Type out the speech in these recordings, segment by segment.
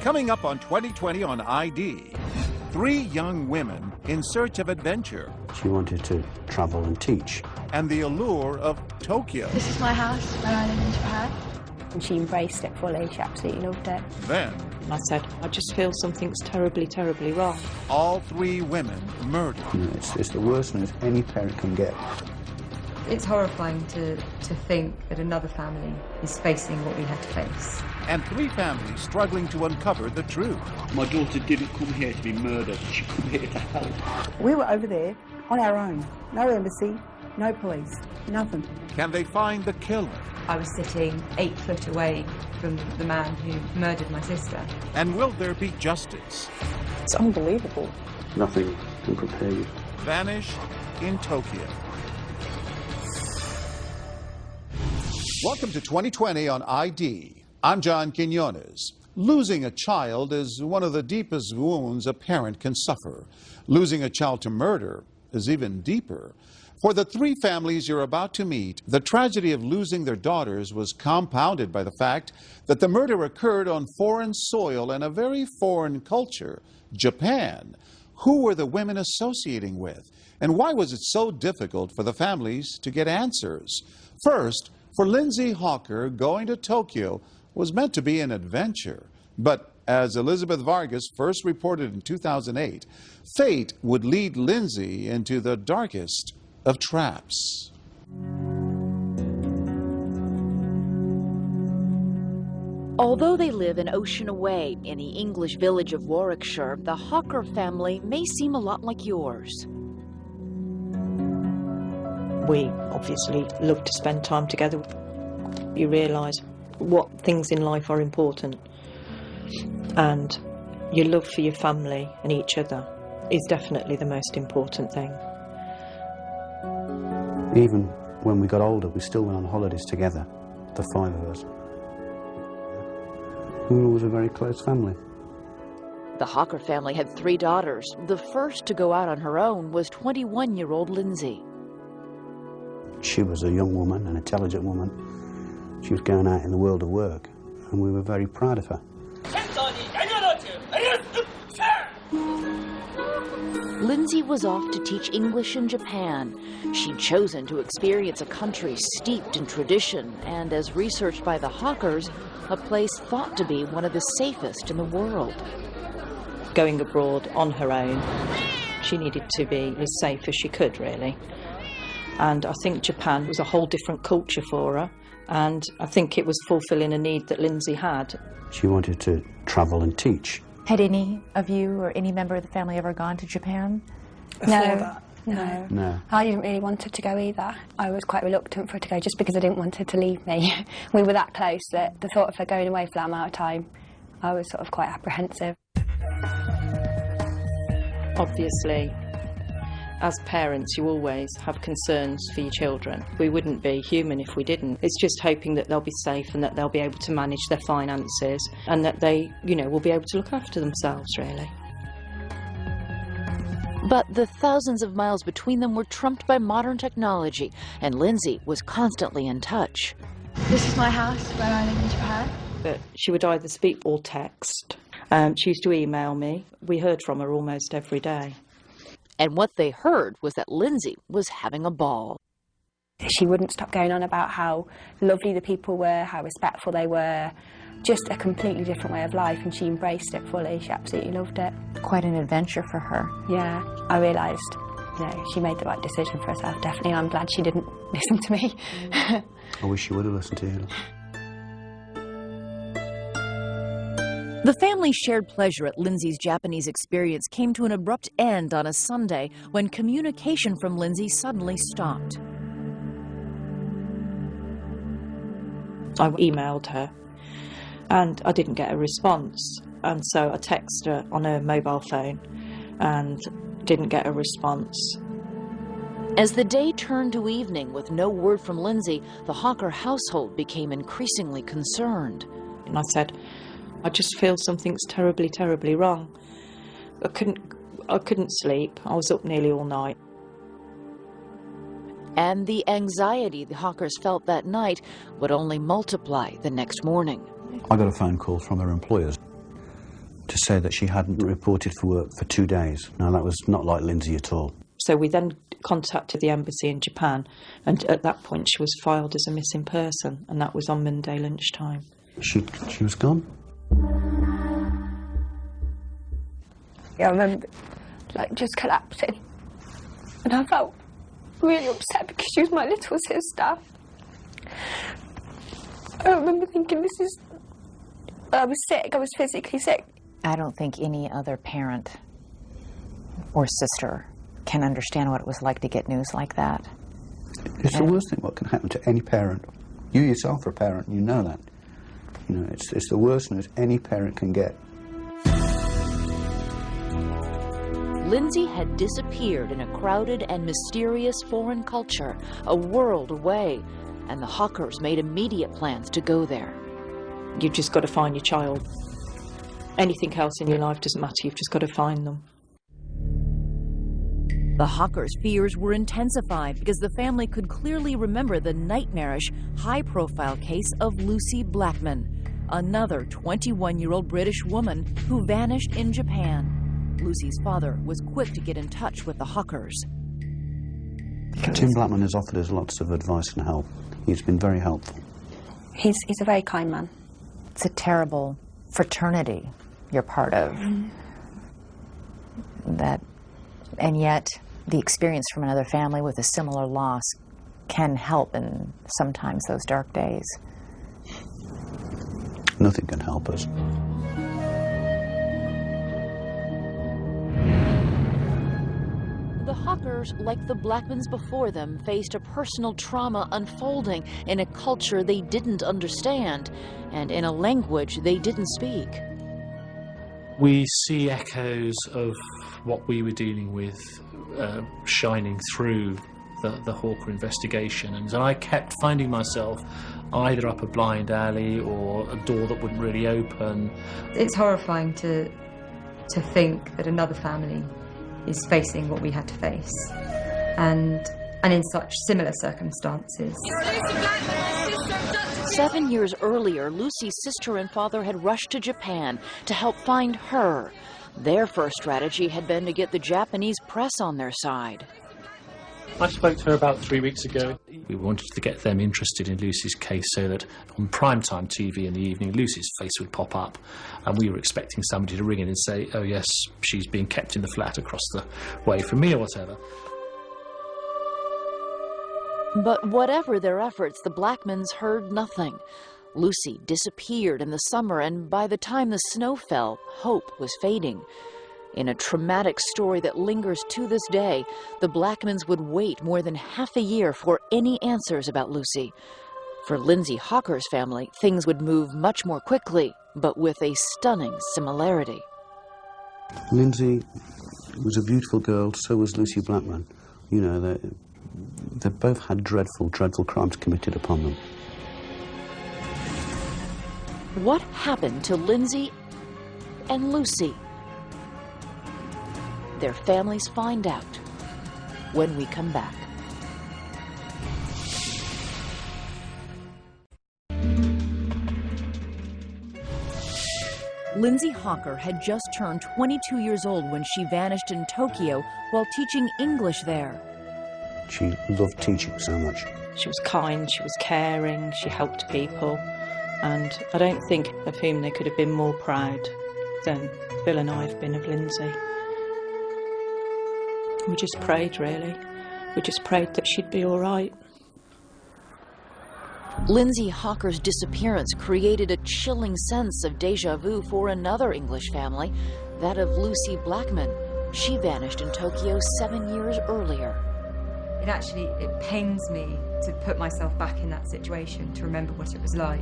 Coming up on 2020 on ID, 3 young women in search of adventure. She wanted to travel and teach. And the allure of Tokyo. This is my house where I live in Japan. And she embraced it fully. She absolutely loved it. Then I said, I just feel something's terribly, terribly wrong. All 3 women murdered. You know, it's the worst news any parent can get. It's horrifying to think that another family is facing what we had to face. And 3 families struggling to uncover the truth. My daughter didn't come here to be murdered. She came here to help. We were over there on our own. No embassy, no police, nothing. Can they find the killer? I was sitting 8 foot away from the man who murdered my sister. And will there be justice? It's unbelievable. Nothing can prepare you. Vanish in Tokyo. Welcome to 2020 on ID. I'm John Quinones. Losing a child is one of the deepest wounds a parent can suffer. Losing a child to murder is even deeper. For the 3 families you're about to meet, the tragedy of losing their daughters was compounded by the fact that the murder occurred on foreign soil and a very foreign culture, Japan. Who were the women associating with? And why was it so difficult for the families to get answers? First, for Lindsay Hawker, going to Tokyo was meant to be an adventure. But as Elizabeth Vargas first reported in 2008, fate would lead Lindsay into the darkest of traps. Although they live an ocean away in the English village of Warwickshire, the Hawker family may seem a lot like yours. We obviously love to spend time together. You realise what things in life are important, and your love for your family and each other is definitely the most important thing. Even when we got older, we still went on holidays together, the 5 of us. We were always a very close family. The Hawker family had 3 daughters. The first to go out on her own was 21-year-old Lindsay. She was a young woman, an intelligent woman. She was going out in the world of work, and we were very proud of her. Lindsay was off to teach English in Japan. She'd chosen to experience a country steeped in tradition and, as researched by the Hawkers, a place thought to be one of the safest in the world. Going abroad on her own, she needed to be as safe as she could, really. And I think Japan was a whole different culture for her, and I think it was fulfilling a need that Lindsay had. She wanted to travel and teach. Had any of you or any member of the family ever gone to Japan? No. I didn't really want her to go either. I was quite reluctant for her to go just because I didn't want her to leave me. We were that close that the thought of her going away for that amount of time, I was sort of quite apprehensive. Obviously, as parents, you always have concerns for your children. We wouldn't be human if we didn't. It's just hoping that they'll be safe and that they'll be able to manage their finances and that they, will be able to look after themselves, really. But the thousands of miles between them were trumped by modern technology, and Lindsay was constantly in touch. This is my house where I live in Japan. But she would either speak or text. She used to email me. We heard from her almost every day. And what they heard was that Lindsay was having a ball. She wouldn't stop going on about how lovely the people were, how respectful they were, just a completely different way of life, and she embraced it fully. She absolutely loved it. Quite an adventure for her. Yeah, I realised, she made the right decision for herself, definitely, and I'm glad she didn't listen to me. I wish she would have listened to you. The family's shared pleasure at Lindsay's Japanese experience came to an abrupt end on a Sunday when communication from Lindsay suddenly stopped. I emailed her and I didn't get a response, and so I texted her on her mobile phone and didn't get a response. As the day turned to evening with no word from Lindsay, the Hawker household became increasingly concerned. And I said, I just feel something's terribly, terribly wrong. I couldn't sleep. I was up nearly all night. And the anxiety the Hawkers felt that night would only multiply the next morning. I got a phone call from her employers. to say that she hadn't reported for work for 2 days. Now, that was not like Lindsay at all. So we then contacted the embassy in Japan, and at that point she was filed as a missing person, and that was on Monday lunchtime. She was gone? Yeah, I remember, like, just collapsing. And I felt really upset because she was my little sister. I remember thinking, I was sick, I was physically sick. I don't think any other parent or sister can understand what it was like to get news like that. It's the worst thing what can happen to any parent. You yourself are a parent, you know that. You know, it's the worst news any parent can get. Lindsay had disappeared in a crowded and mysterious foreign culture, a world away, and the Hawkers made immediate plans to go there. You've just got to find your child. Anything else in your life doesn't matter, you've just got to find them. The Hawkers' fears were intensified because the family could clearly remember the nightmarish, high-profile case of Lucy Blackman, another 21-year-old British woman who vanished in Japan. Lucy's father was quick to get in touch with the Hawkers. Tim Blackman has offered us lots of advice and help. He's been very helpful. He's a very kind man. It's a terrible fraternity you're part of. That, and yet the experience from another family with a similar loss can help in sometimes those dark days. Nothing can help us. The Hawkers, like the Blackmans before them, faced a personal trauma unfolding in a culture they didn't understand and in a language they didn't speak. We see echoes of what we were dealing with shining through the Hawker investigation, and I kept finding myself either up a blind alley or a door that wouldn't really open. It's horrifying to think that another family is facing what we had to face, and in such similar circumstances. 7 years earlier, Lucy's sister and father had rushed to Japan to help find her. Their first strategy had been to get the Japanese press on their side. I spoke to her about 3 weeks ago. We wanted to get them interested in Lucy's case so that on primetime TV in the evening, Lucy's face would pop up, and we were expecting somebody to ring in and say, oh yes, she's being kept in the flat across the way from me or whatever. But whatever their efforts, the Blackmans heard nothing. Lucy disappeared in the summer, and by the time the snow fell, hope was fading. In a traumatic story that lingers to this day, the Blackmans would wait more than half a year for any answers about Lucy. For Lindsay Hawker's family, things would move much more quickly, but with a stunning similarity. Lindsay was a beautiful girl, so was Lucy Blackman. You know, they both had dreadful, dreadful crimes committed upon them. What happened to Lindsay and Lucy? Their families find out when we come back. Lindsay Hawker had just turned 22 years old when she vanished in Tokyo while teaching English there. She loved teaching so much. She was kind, she was caring, she helped people, and I don't think of whom they could have been more proud than Bill and I have been of Lindsay. We just prayed, really. We just prayed that she'd be all right. Lindsay Hawker's disappearance created a chilling sense of déjà vu for another English family, that of Lucy Blackman. She vanished in Tokyo 7 years earlier. It pains me to put myself back in that situation, to remember what it was like.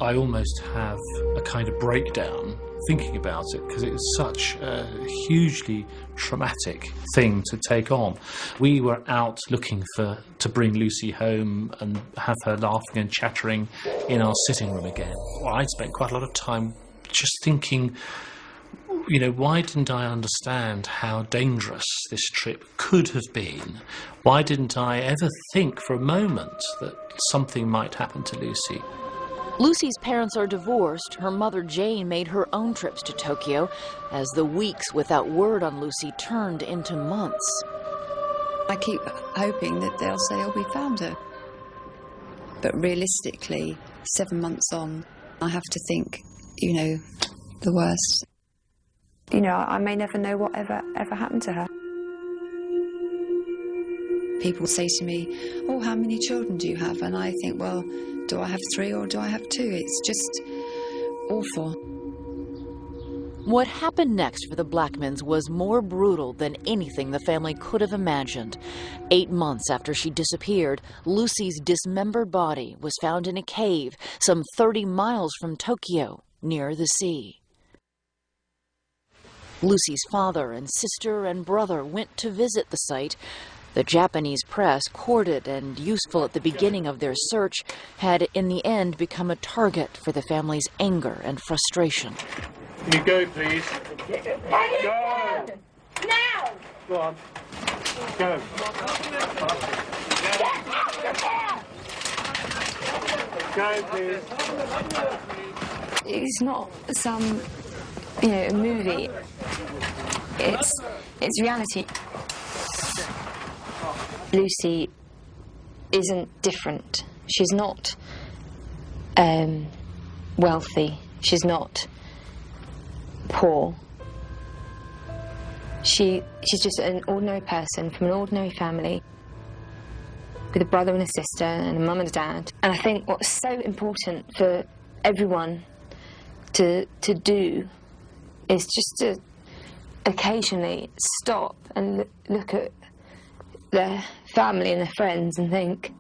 I almost have a kind of breakdown thinking about it because it was such a hugely traumatic thing to take on. We were out looking to bring Lucy home and have her laughing and chattering in our sitting room again. Well, I spent quite a lot of time just thinking, you know, why didn't I understand how dangerous this trip could have been? Why didn't I ever think for a moment that something might happen to Lucy? Lucy's parents are divorced. Her mother, Jane, made her own trips to Tokyo as the weeks without word on Lucy turned into months. I keep hoping that they'll say, oh, we found her. But realistically, 7 months on, I have to think, you know, the worst. You know, I may never know what ever happened to her. People say to me, oh, how many children do you have? And I think, well, do I have 3 or do I have 2? It's just awful. What happened next for the Blackmans was more brutal than anything the family could have imagined. 8 months after she disappeared, Lucy's dismembered body was found in a cave some 30 miles from Tokyo, near the sea. Lucy's father and sister and brother went to visit the site. The Japanese press, courted and useful at the beginning of their search, had in the end become a target for the family's anger and frustration. Can you go, please? Go! Now! Go on. Go. Get out of here! Go, please. It's not some, you know, movie. It's reality. Lucy isn't different. She's not wealthy. She's not poor. She's just an ordinary person from an ordinary family with a brother and a sister and a mum and a dad. And I think what's so important for everyone to do is just to occasionally stop and look at their family and their friends and think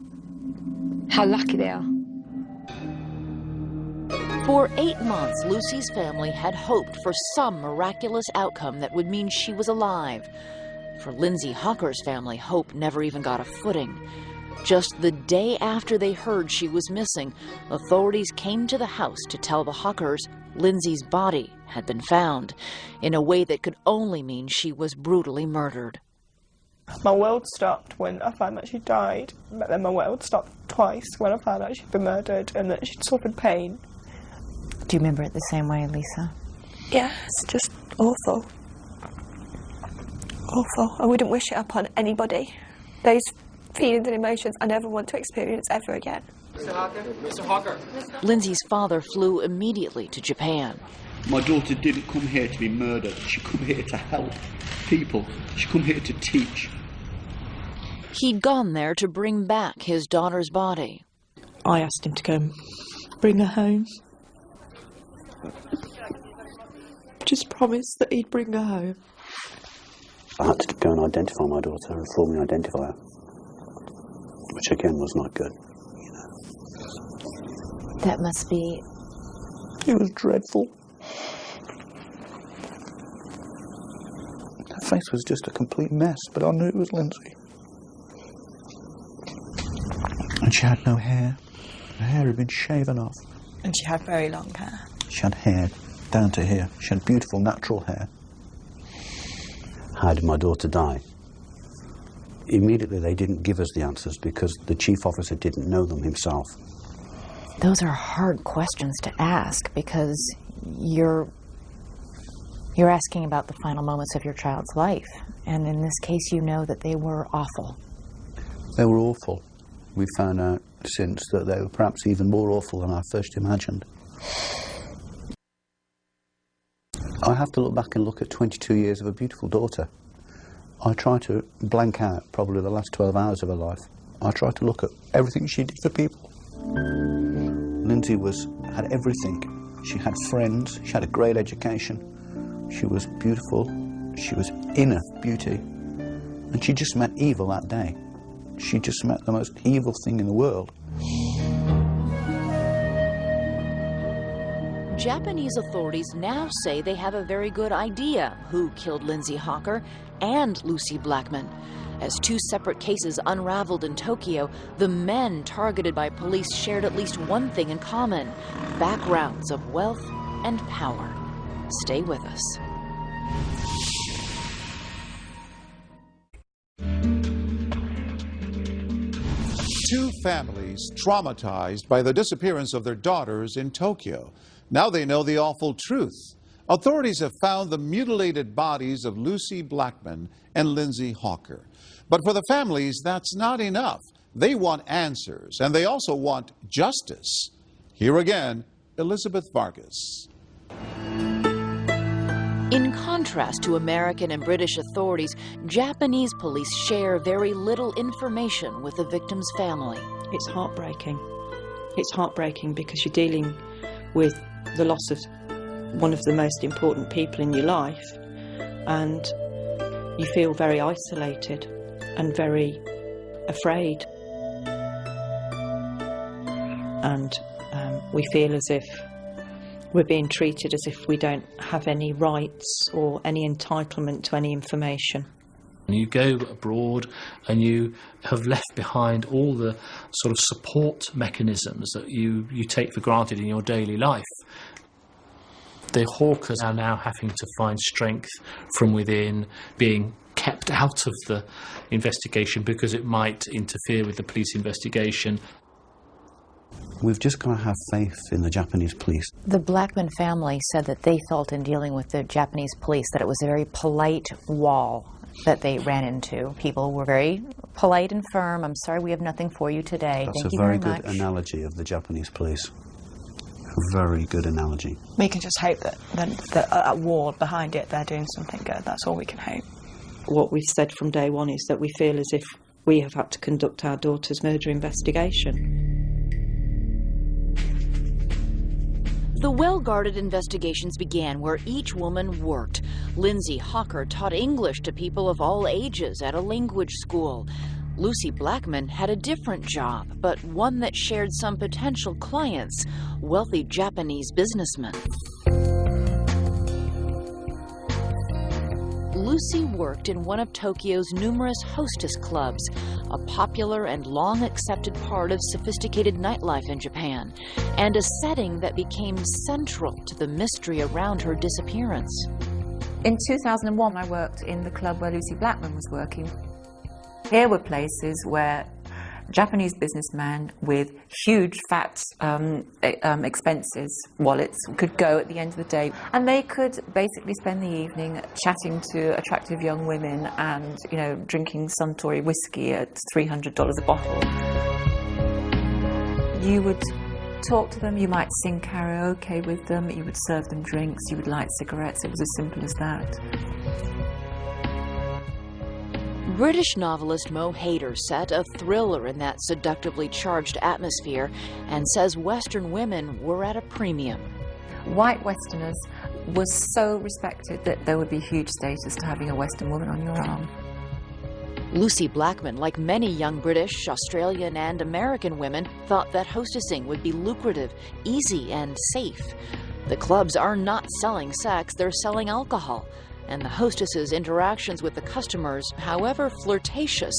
how lucky they are. For 8 months, Lucy's family had hoped for some miraculous outcome that would mean she was alive. For Lindsay Hawker's family, hope never even got a footing. Just the day after they heard she was missing, authorities came to the house to tell the Hawkers Lindsay's body had been found, in a way that could only mean she was brutally murdered. My world stopped when I found that she died, but then my world stopped twice when I found out she'd been murdered and that she'd suffered pain. Do you remember it the same way, Lisa? Yeah, it's just awful. Awful. I wouldn't wish it upon anybody. Those feelings and emotions I never want to experience ever again. Mr. Hawker? Mr. Hawker? Lindsay's father flew immediately to Japan. My daughter didn't come here to be murdered. She come here to help people. She come here to teach. He'd gone there to bring back his daughter's body. I asked him to go and bring her home. Just promised that he'd bring her home. I had to go and identify my daughter and formally identify her, which again was not good, you know. That must be... It was dreadful. Her face was just a complete mess, but I knew it was Lindsay. And she had no hair. Her hair had been shaven off. And she had very long hair. She had hair down to here. She had beautiful natural hair. How did my daughter die? Immediately they didn't give us the answers because the chief officer didn't know them himself. Those are hard questions to ask because you're asking about the final moments of your child's life. And in this case, you know that they were awful. They were awful. We found out since that they were perhaps even more awful than I first imagined. I have to look back and look at 22 years of a beautiful daughter. I try to blank out probably the last 12 hours of her life. I try to look at everything she did for people. Lindsay had everything. She had friends, she had a great education, she was beautiful, she was inner beauty, and she just met evil that day. She just met the most evil thing in the world. Japanese authorities now say they have a very good idea who killed Lindsay Hawker and Lucy Blackman. As 2 separate cases unraveled in Tokyo, the men targeted by police shared at least one thing in common: backgrounds of wealth and power. Stay with us. Two families traumatized by the disappearance of their daughters in Tokyo. Now they know the awful truth. Authorities have found the mutilated bodies of Lucy Blackman and Lindsay Hawker. But for the families, that's not enough. They want answers, and they also want justice. Here again, Elizabeth Vargas. In contrast to American and British authorities, Japanese police share very little information with the victim's family. It's heartbreaking. It's heartbreaking because you're dealing with the loss of one of the most important people in your life, and you feel very isolated and very afraid. And we feel as if we're being treated as if we don't have any rights or any entitlement to any information. You go abroad and you have left behind all the sort of support mechanisms that you take for granted in your daily life. The Hawkers are now having to find strength from within, being kept out of the investigation because it might interfere with the police investigation. We've just got to have faith in the Japanese police. The Blackman family said that they felt in dealing with the Japanese police that it was a very polite wall that they ran into. People were very polite and firm. I'm sorry, we have nothing for you today. Thank you very much. That's a very good analogy of the Japanese police. A very good analogy. We can just hope that at war behind it, they're doing something good. That's all we can hope. What we've said from day one is that we feel as if we have had to conduct our daughter's murder investigation. The well-guarded investigations began where each woman worked. Lindsay Hawker taught English to people of all ages at a language school. Lucy Blackman had a different job, but one that shared some potential clients, wealthy Japanese businessmen. Lucy worked in one of Tokyo's numerous hostess clubs, a popular and long-accepted part of sophisticated nightlife in Japan, and a setting that became central to the mystery around her disappearance. In 2001, I worked in the club where Lucy Blackman was working. Here were places where Japanese businessmen with huge fat expenses wallets could go at the end of the day, and they could basically spend the evening chatting to attractive young women and, you know, drinking Suntory whiskey at $300 a bottle. You would talk to them, you might sing karaoke with them, you would serve them drinks, you would light cigarettes. It was as simple as that. British novelist Mo Hayder set a thriller in that seductively charged atmosphere and says Western women were at a premium. White Westerners were so respected that there would be huge status to having a Western woman on your arm. Lucy Blackman, like many young British, Australian and American women, thought that hostessing would be lucrative, easy and safe. The clubs are not selling sex, they're selling alcohol. And the hostesses' interactions with the customers, however flirtatious,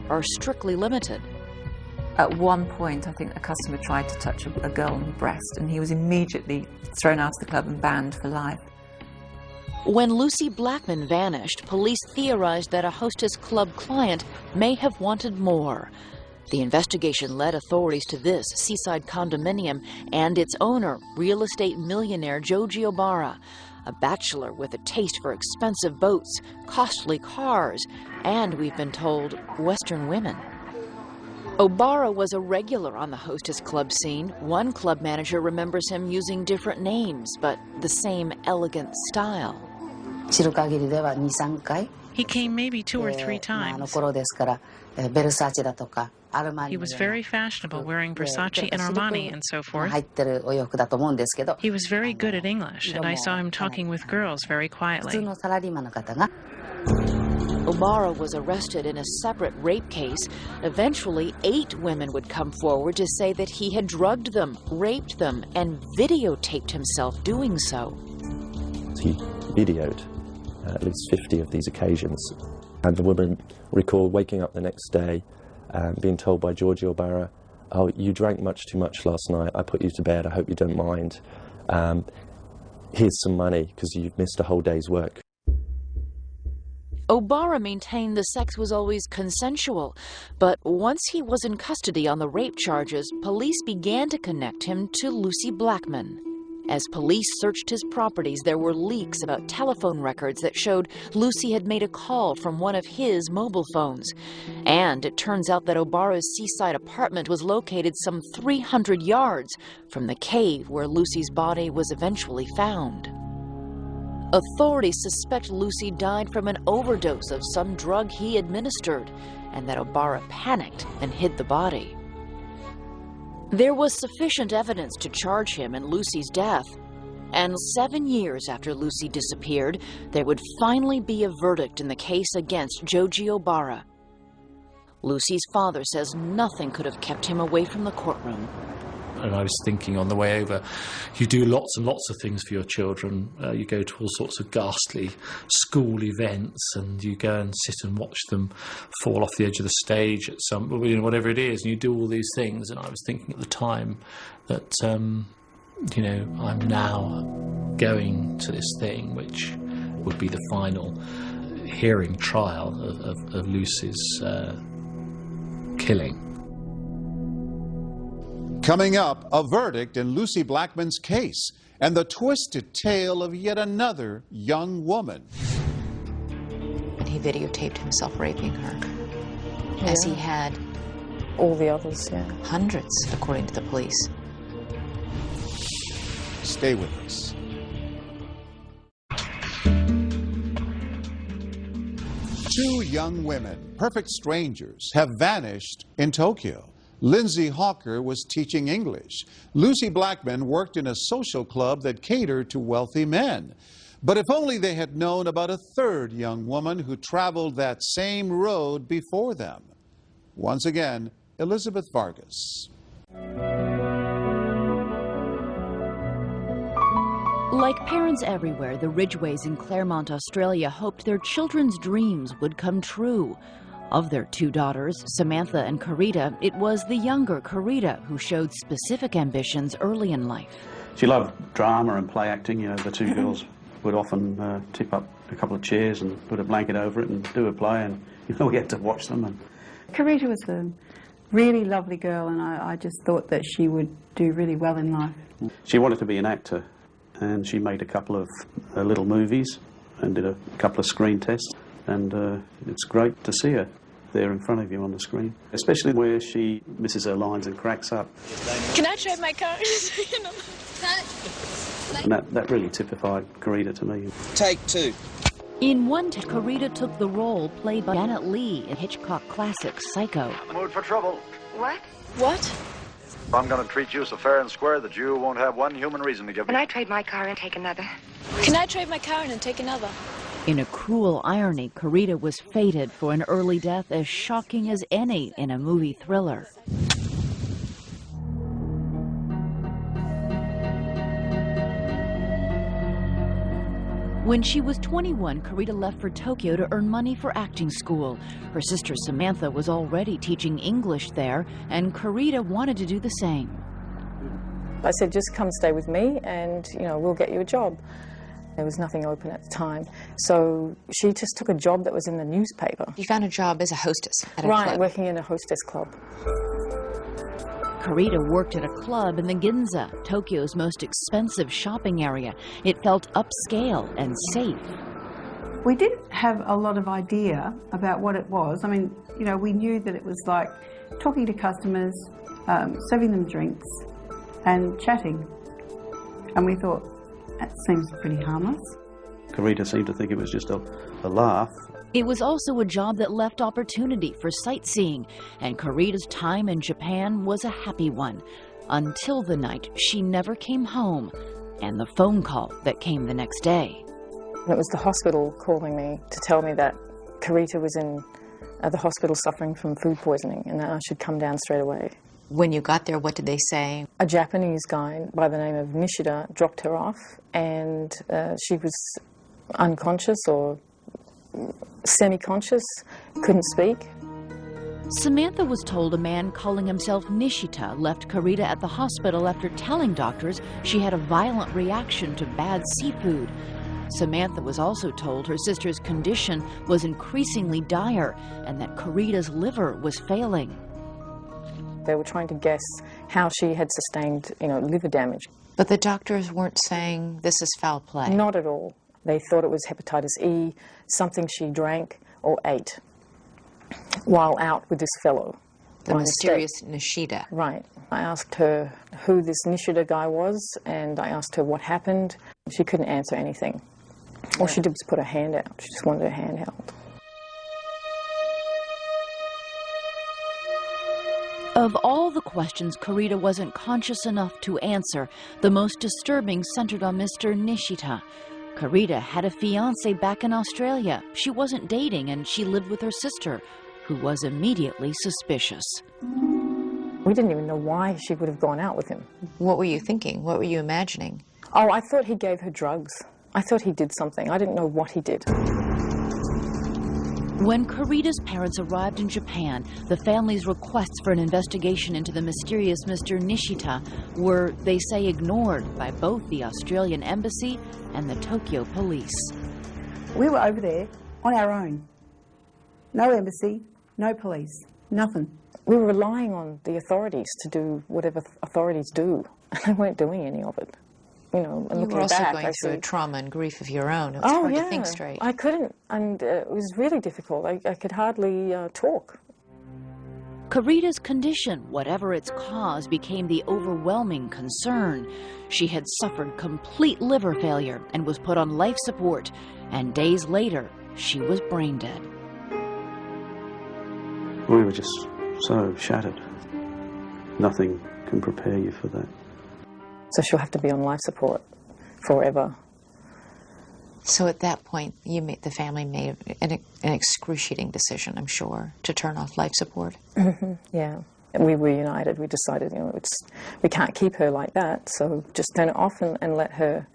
are strictly limited. At one point, I think a customer tried to touch a girl on the breast, and he was immediately thrown out of the club and banned for life. When Lucy Blackman vanished, police theorized that a hostess club client may have wanted more. The investigation led authorities to this seaside condominium and its owner, real estate millionaire Joji Obara, a bachelor with a taste for expensive boats, costly cars, and, we've been told, Western women. Obara was a regular on the hostess club scene. One club manager remembers him using different names, but the same elegant style. He came maybe 2 or 3 times. He was very fashionable, wearing Versace and Armani and so forth. He was very good at English, and I saw him talking with girls very quietly. Obara was arrested in a separate rape case. Eventually, 8 women would come forward to say that he had drugged them, raped them, and videotaped himself doing so. He videoed at least 50 of these occasions, and the women recall waking up the next day being told by Joji Obara, "Oh, you drank much too much last night. I put you to bed. I hope you don't mind. Here's some money because you've missed a whole day's work." Obara maintained the sex was always consensual, but once he was in custody on the rape charges, police began to connect him to Lucy Blackman. As police searched his properties, there were leaks about telephone records that showed Lucy had made a call from one of his mobile phones. And it turns out that Obara's seaside apartment was located some 300 yards from the cave where Lucy's body was eventually found. Authorities suspect Lucy died from an overdose of some drug he administered, and that Obara panicked and hid the body. There was sufficient evidence to charge him in Lucy's death, and 7 years after Lucy disappeared, there would finally be a verdict in the case against Joji Obara. Lucy's father says nothing could have kept him away from the courtroom. And I was thinking on the way over, you do lots and lots of things for your children. You go to all sorts of ghastly school events, and you go and sit and watch them fall off the edge of the stage at some, whatever it is, and you do all these things. And I was thinking at the time that, I'm now going to this thing, which would be the final hearing trial of Lucy's killing. Coming up, a verdict in Lucy Blackman's case and the twisted tale of yet another young woman. And he videotaped himself raping her, as he had all the others, hundreds, according to the police. Stay with us. Two young women, perfect strangers, have vanished in Tokyo. Lindsay Hawker was teaching English. Lucy Blackman worked in a social club that catered to wealthy men. But if only they had known about a third young woman who traveled that same road before them. Once again, Elizabeth Vargas. Like parents everywhere, the Ridgeways in Claremont, Australia hoped their children's dreams would come true. Of their two daughters, Samantha and Carita, it was the younger Carita who showed specific ambitions early in life. She loved drama and play acting. The two girls would often tip up a couple of chairs and put a blanket over it and do a play, and we had to watch them. And Carita was a really lovely girl, and I just thought that she would do really well in life. She wanted to be an actor, and she made a couple of little movies and did a couple of screen tests, and it's great to see her there in front of you on the screen, especially where she misses her lines and cracks up. Can I trade my car? And that really typified Carita to me. Take two. In one take, Carita took the role played by Janet Leigh in Hitchcock classic Psycho. Mood for trouble. What? What? I'm going to treat you so fair and square that you won't have one human reason to give me. Can I trade my car and take another? Can I trade my car and take another? In a cruel irony, Carita was fated for an early death as shocking as any in a movie thriller. When she was 21, Carita left for Tokyo to earn money for acting school. Her sister Samantha was already teaching English there, and Carita wanted to do the same. I said, just come stay with me and, we'll get you a job. There was nothing open at the time, so she just took a job that was in the newspaper. You found a job as a hostess at a club? Right, working in a hostess club. Carita worked at a club in the Ginza, Tokyo's most expensive shopping area. It felt upscale and safe. We didn't have a lot of idea about what it was. I mean, we knew that it was like talking to customers, serving them drinks and chatting. And we thought, that seems pretty harmless. Carita seemed to think it was just a laugh. It was also a job that left opportunity for sightseeing, and Carita's time in Japan was a happy one, until the night she never came home, and the phone call that came the next day. It was the hospital calling me to tell me that Carita was in the hospital suffering from food poisoning, and that I should come down straight away. When you got there, what did they say? A Japanese guy by the name of Nishida dropped her off, and she was unconscious or semi-conscious, couldn't speak. Samantha was told a man calling himself Nishita left Carita at the hospital after telling doctors she had a violent reaction to bad seafood. Samantha was also told her sister's condition was increasingly dire and that Carita's liver was failing. They were trying to guess how she had sustained, liver damage. But the doctors weren't saying this is foul play? Not at all. They thought it was hepatitis E, something she drank or ate while out with this fellow. The mysterious Nishida. Right. I asked her who this Nishida guy was, and I asked her what happened. She couldn't answer anything. All she did was put her hand out. She just wanted her hand held. Of all the questions Carita wasn't conscious enough to answer, the most disturbing centered on Mr. Nishita. Carita had a fiancé back in Australia. She wasn't dating, and she lived with her sister, who was immediately suspicious. We didn't even know why she would have gone out with him. What were you thinking? What were you imagining? Oh, I thought he gave her drugs. I thought he did something. I didn't know what he did. When Carita's parents arrived in Japan, the family's requests for an investigation into the mysterious Mr. Nishita were, they say, ignored by both the Australian embassy and the Tokyo police. We were over there on our own. No embassy, no police, nothing. We were relying on the authorities to do whatever authorities do, and they weren't doing any of it. And you were also back, going through a trauma and grief of your own. It was oh, hard yeah. to think straight. I couldn't, and it was really difficult. I could hardly talk. Carita's condition, whatever its cause, became the overwhelming concern. She had suffered complete liver failure and was put on life support, and days later, she was brain dead. We were just so shattered. Nothing can prepare you for that. So she'll have to be on life support forever. So at that point, the family made an excruciating decision, I'm sure, to turn off life support. Mm-hmm. Yeah. And we were united. We decided, we can't keep her like that, so just turn it off and let her,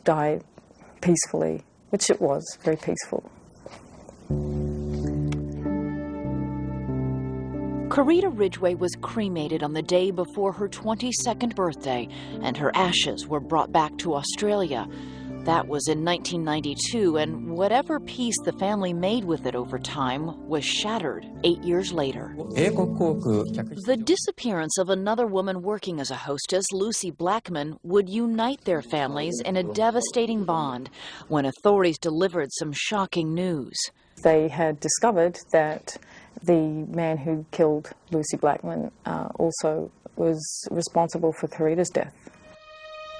die peacefully, which it was, very peaceful. Carita Ridgway was cremated on the day before her 22nd birthday, and her ashes were brought back to Australia. That was in 1992, and whatever peace the family made with it over time was shattered 8 years later. The disappearance of another woman working as a hostess, Lucy Blackman, would unite their families in a devastating bond when authorities delivered some shocking news. They had discovered that the man who killed Lucy Blackman also was responsible for Carita's death.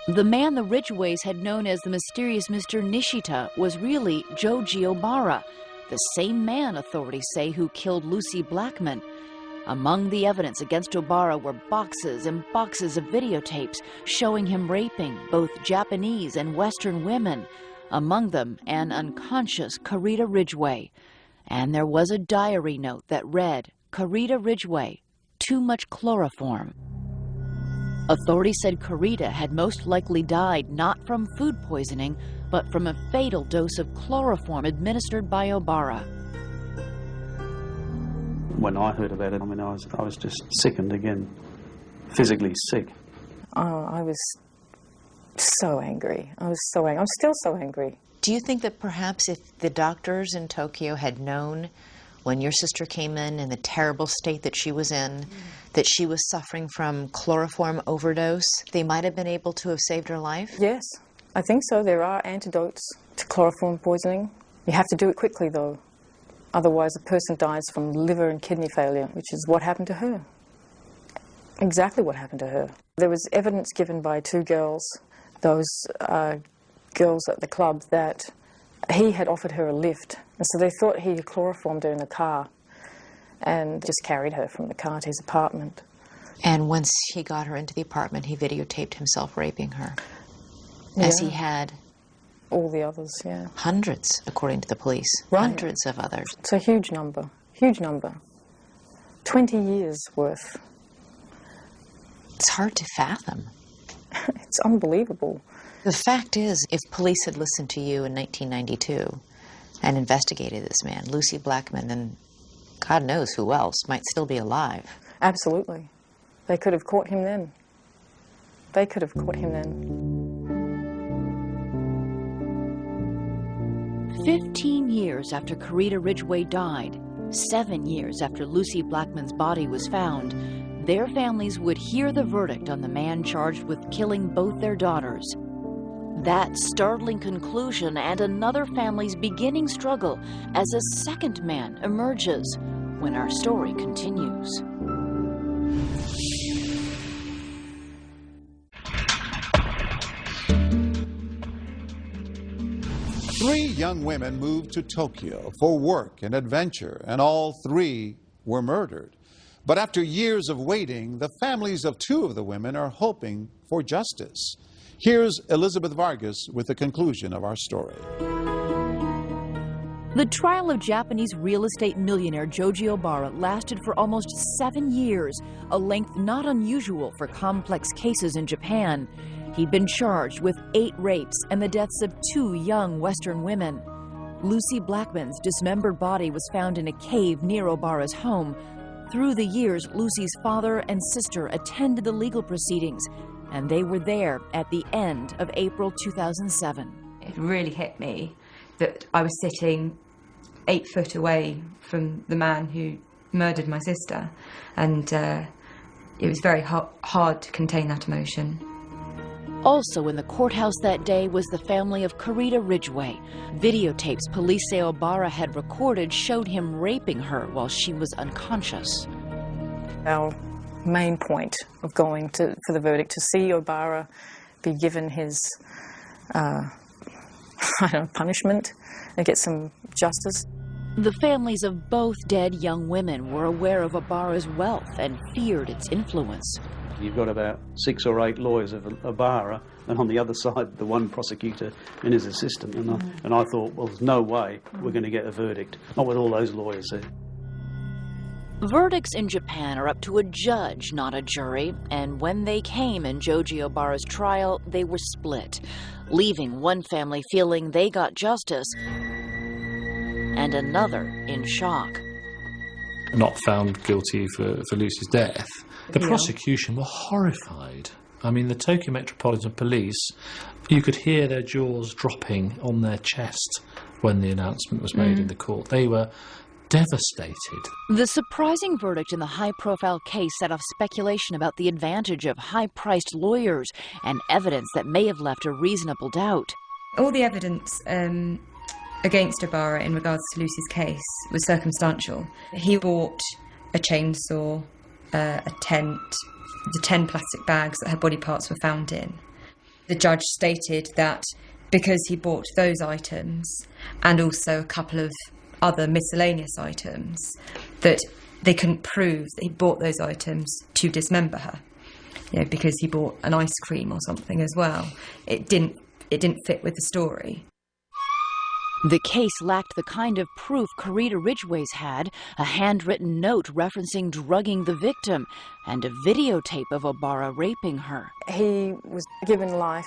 The man the Ridgways had known as the mysterious Mr. Nishita was really Joji Obara, the same man, authorities say, who killed Lucy Blackman. Among the evidence against Obara were boxes and boxes of videotapes showing him raping both Japanese and Western women, among them an unconscious Carita Ridgway. And there was a diary note that read, "Carita Ridgway, too much chloroform." Authorities said Carita had most likely died not from food poisoning, but from a fatal dose of chloroform administered by Obara. When I heard about it, I was just sickened again, physically sick. Oh, I was so angry. I was so angry. I'm still so angry. Do you think that perhaps if the doctors in Tokyo had known when your sister came in the terrible state that she was in, that she was suffering from chloroform overdose, they might have been able to have saved her life? Yes, I think so. There are antidotes to chloroform poisoning. You have to do it quickly, though. Otherwise, a person dies from liver and kidney failure, which is what happened to her. Exactly what happened to her. There was evidence given by two girls, those girls at the club, that he had offered her a lift. And so they thought he had chloroformed her in the car and just carried her from the car to his apartment. And once he got her into the apartment, he videotaped himself raping her, as he had all the others, yeah. Hundreds, according to the police. Right. Hundreds of others. It's a huge number, huge number. 20 years worth. It's hard to fathom. It's unbelievable. The fact is, if police had listened to you in 1992 and investigated this man, Lucy Blackman, then God knows who else might still be alive. Absolutely. They could have caught him then. They could have caught him then. 15 years after Karita Ridgway died, 7 years after Lucy Blackman's body was found, their families would hear the verdict on the man charged with killing both their daughters. That startling conclusion and another family's beginning struggle as a second man emerges when our story continues. Three young women moved to Tokyo for work and adventure, and all three were murdered. But after years of waiting, the families of two of the women are hoping for justice. Here's Elizabeth Vargas with the conclusion of our story. The trial of Japanese real estate millionaire Joji Obara lasted for almost 7 years, a length not unusual for complex cases in Japan. He'd been charged with 8 rapes and the deaths of 2 young Western women. Lucy Blackman's dismembered body was found in a cave near Obara's home. Through the years, Lucy's father and sister attended the legal proceedings, and they were there at the end of April 2007. It really hit me that I was sitting 8 foot away from the man who murdered my sister, and it was very hard to contain that emotion. Also in the courthouse that day was the family of Karita Ridgway. Videotapes police say Obara had recorded showed him raping her while she was unconscious. Our main point of going for the verdict, to see Obara be given his punishment and get some justice. The families of both dead young women were aware of Obara's wealth and feared its influence. You've got about 6 or 8 lawyers of Obara, and on the other side, the one prosecutor and his assistant. And I thought, well, there's no way we're going to get a verdict, not with all those lawyers there. Verdicts in Japan are up to a judge, not a jury, and when they came in Joji Obara's trial, they were split, leaving one family feeling they got justice and another in shock. Not found guilty for Lucy's death. The prosecution were horrified. I mean, the Tokyo Metropolitan Police, you could hear their jaws dropping on their chest when the announcement was made in the court. They were devastated. The surprising verdict in the high-profile case set off speculation about the advantage of high-priced lawyers and evidence that may have left a reasonable doubt. All the evidence against Obara in regards to Lucy's case was circumstantial. He bought a chainsaw, a tent, the 10 plastic bags that her body parts were found in. The judge stated that because he bought those items and also a couple of other miscellaneous items, that they couldn't prove that he bought those items to dismember her. You know, because he bought an ice cream or something as well. It didn't fit with the story. The case lacked the kind of proof Karita Ridgway's had, a handwritten note referencing drugging the victim, and a videotape of Obara raping her. He was given life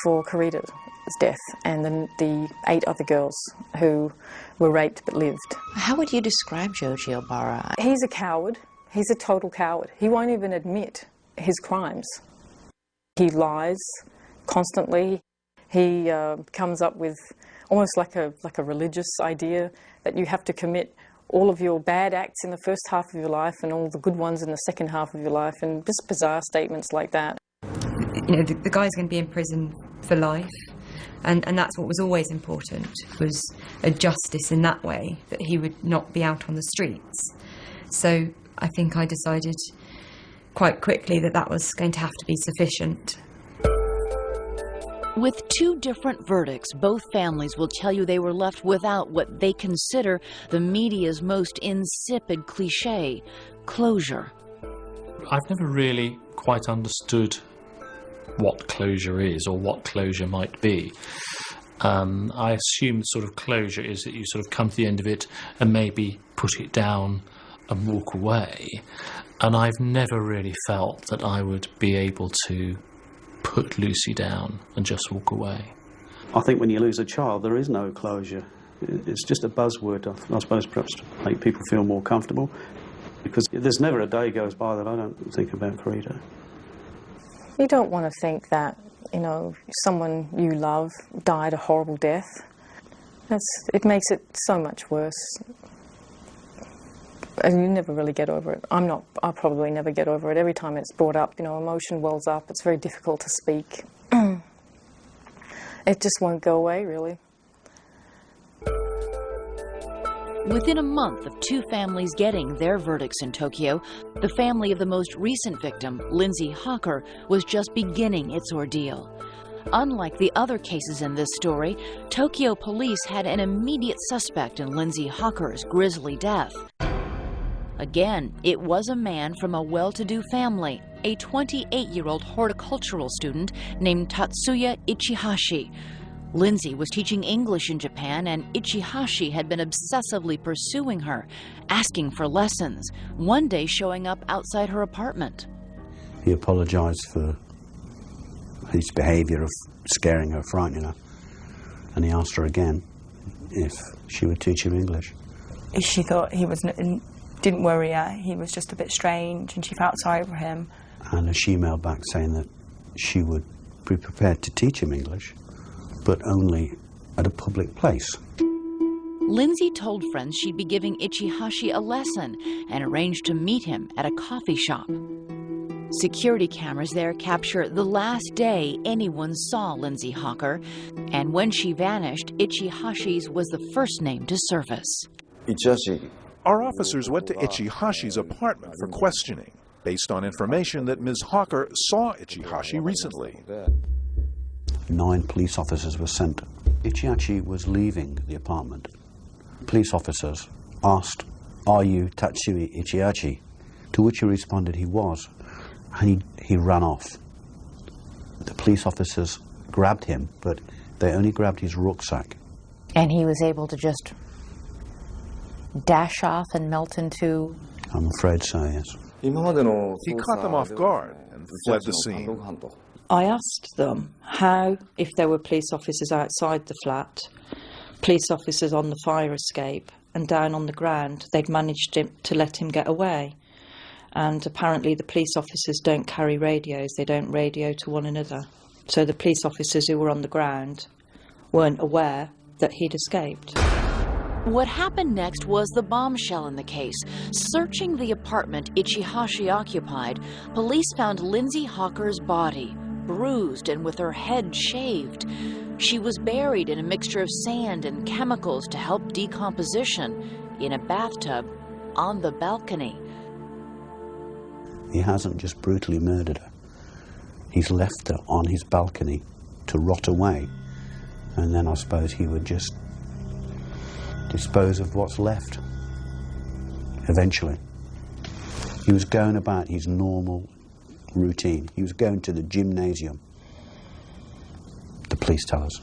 for Karita's death and the 8 other girls who were raped but lived. How would you describe Joji Obara? He's a coward. He's a total coward. He won't even admit his crimes. He lies constantly. He comes up with almost like a religious idea that you have to commit all of your bad acts in the first half of your life and all the good ones in the second half of your life, and just bizarre statements like that. You know, the guy's going to be in prison for life, and that's what was always important, was a justice in that way, that he would not be out on the streets. So I think I decided quite quickly that that was going to have to be sufficient. With 2 different verdicts, both families will tell you they were left without what they consider the media's most insipid cliché, closure. I've never really quite understood what closure is or what closure might be. I assume sort of closure is that you sort of come to the end of it and maybe put it down and walk away. And I've never really felt that I would be able to put Lucy down and just walk away. I think when you lose a child, there is no closure. It's just a buzzword, I suppose, perhaps to make people feel more comfortable, because there's never a day goes by that I don't think about Karita. You don't want to think that, you know, someone you love died a horrible death. It makes it so much worse. And you never really get over it. I'll probably never get over it. Every time it's brought up, emotion wells up. It's very difficult to speak. It just won't go away, really. Within a month of two families getting their verdicts in Tokyo, the family of the most recent victim, Lindsay Hawker, was just beginning its ordeal. Unlike the other cases in this story, Tokyo police had an immediate suspect in Lindsay Hawker's grisly death. Again, it was a man from a well-to-do family, a 28-year-old horticultural student named Tatsuya Ichihashi. Lindsay was teaching English in Japan, and Ichihashi had been obsessively pursuing her, asking for lessons, one day showing up outside her apartment. He apologized for his behavior of scaring her, frightening her, and he asked her again if she would teach him English. She thought he didn't worry her, he was just a bit strange, and she felt sorry for him. And she emailed back saying that she would be prepared to teach him English, but only at a public place. Lindsay told friends she'd be giving Ichihashi a lesson and arranged to meet him at a coffee shop. Security cameras there capture the last day anyone saw Lindsay Hawker, and when she vanished, Ichihashi's was the first name to surface. Our officers went to Ichihashi's apartment for questioning, based on information that Ms. Hawker saw Ichihashi recently. 9 police officers were sent. Ichihashi was leaving the apartment. Police officers asked, "Are you Tatsuya Ichihashi?" To which he responded he was, and he ran off. The police officers grabbed him, but they only grabbed his rucksack. And he was able to just dash off and melt into... I'm afraid so, yes. He caught them off guard and fled the scene. I asked them how, if there were police officers outside the flat, police officers on the fire escape, and down on the ground, they'd managed to let him get away. And apparently the police officers don't carry radios, they don't radio to one another. So the police officers who were on the ground weren't aware that he'd escaped. What happened next was the bombshell in the case. Searching the apartment Ichihashi occupied, police found Lindsay Hawker's body, bruised and with her head shaved. She was buried in a mixture of sand and chemicals to help decomposition in a bathtub on the balcony. He hasn't just brutally murdered her. He's left her on his balcony to rot away, and then I suppose he would just dispose of what's left eventually. He was going about his normal routine. He was going to the gymnasium, the police tell us.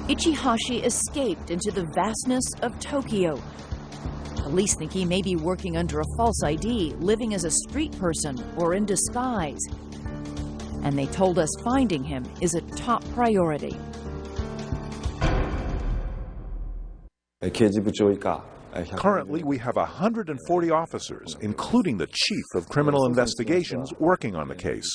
Ichihashi escaped into the vastness of Tokyo. Police think he may be working under a false ID, living as a street person, or in disguise. And they told us finding him is a top priority. Currently, we have 140 officers, including the Chief of Criminal Investigations, working on the case.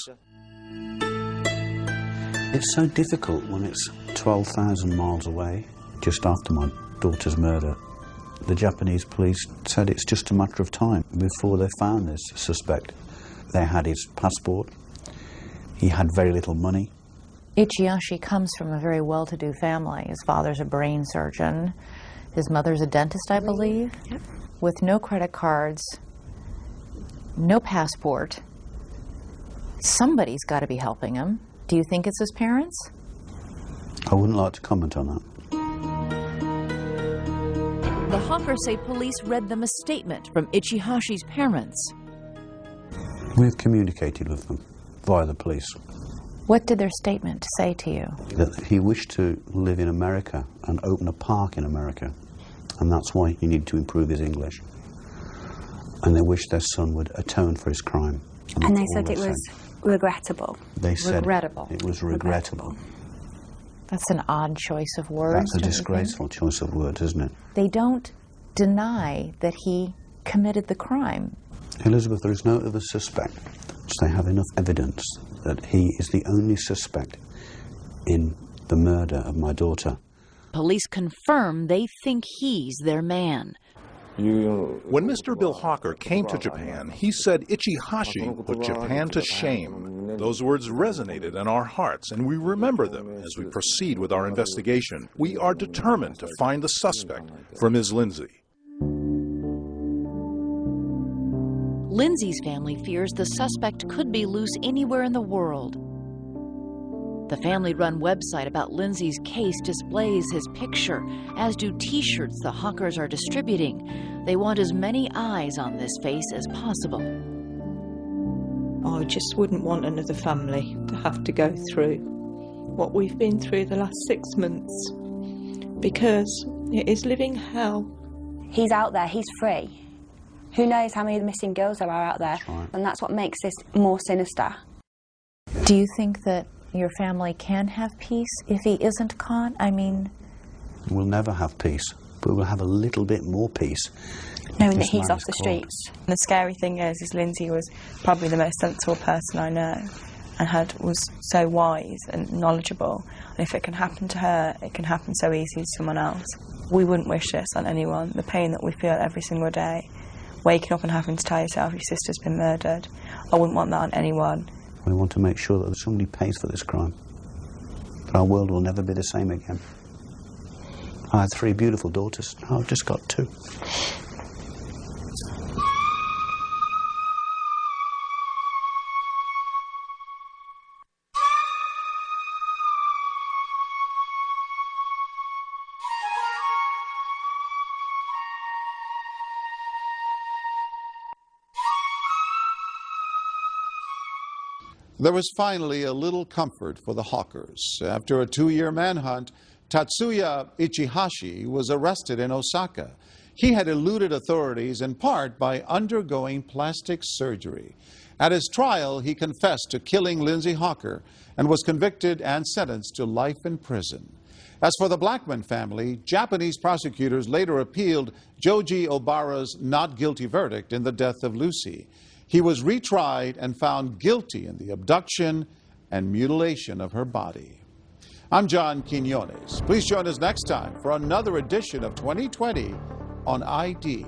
It's so difficult when it's 12,000 miles away, just after my daughter's murder. The Japanese police said it's just a matter of time before they found this suspect. They had his passport. He had very little money. Ichihashi comes from a very well-to-do family. His father's a brain surgeon. His mother's a dentist, I believe. Yep. With no credit cards, no passport. Somebody's got to be helping him. Do you think it's his parents? I wouldn't like to comment on that. The Hawkers say police read them a statement from Ichihashi's parents. We've communicated with them via the police. What did their statement say to you? That he wished to live in America and open a park in America, and that's why he needed to improve his English. And they wished their son would atone for his crime. And they said it was regrettable. They said regrettable. It was regrettable. That's an odd choice of words. That's a disgraceful choice of words, isn't it? They don't deny that he committed the crime. Elizabeth, there is no other suspect they have enough evidence that he is the only suspect in the murder of my daughter. Police confirm they think he's their man. When Mr. Bill Hawker came to Japan, he said Ichihashi put Japan to shame. Those words resonated in our hearts, and we remember them as we proceed with our investigation. We are determined to find the suspect for Ms. Lindsay. Lindsay's family fears the suspect could be loose anywhere in the world. The family-run website about Lindsay's case displays his picture, as do T-shirts the Hawkers are distributing. They want as many eyes on this face as possible. I just wouldn't want another family to have to go through what we've been through the last 6 months, because it is living hell. He's out there, he's free. Who knows how many missing girls there are out there, right. And that's what makes this more sinister. Do you think that your family can have peace if he isn't caught? I mean... We'll never have peace, but we'll have a little bit more peace. Knowing that he's off the streets. The scary thing is Lindsay was probably the most sensible person I know, and was so wise and knowledgeable. And if it can happen to her, it can happen so easily to someone else. We wouldn't wish this on anyone. The pain that we feel every single day, waking up and having to tell yourself your sister's been murdered, I wouldn't want that on anyone. We want to make sure that somebody pays for this crime. But our world will never be the same again. I had 3 beautiful daughters. Now I've just got 2. There was finally a little comfort for the Hawkers. After a 2-year manhunt, Tatsuya Ichihashi was arrested in Osaka. He had eluded authorities in part by undergoing plastic surgery. At his trial, he confessed to killing Lindsay Hawker and was convicted and sentenced to life in prison. As for the Blackman family, Japanese prosecutors later appealed Joji Obara's not guilty verdict in the death of Lucy. He was retried and found guilty in the abduction and mutilation of her body. I'm John Quinones. Please join us next time for another edition of 2020 on ID.